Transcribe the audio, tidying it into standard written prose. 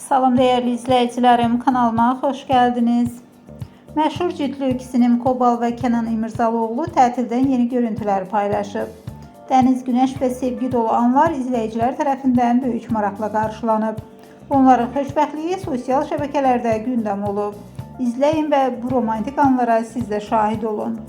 Salam değerli izleyicilerim, kanalıma hoş geldiniz. Məşhur cütlük Sinem Kobal ve Kenan İmirzalıoğlu tətildən yeni görüntüler paylaşıb. Dəniz, güneş ve sevgi dolu anlar izleyiciler tərəfindən böyük maraqla qarşılanıb. Onların xoşbəxtliyi sosial şəbəkələrdə gündəm olub. İzləyin və bu romantik anlara siz də şahid olun.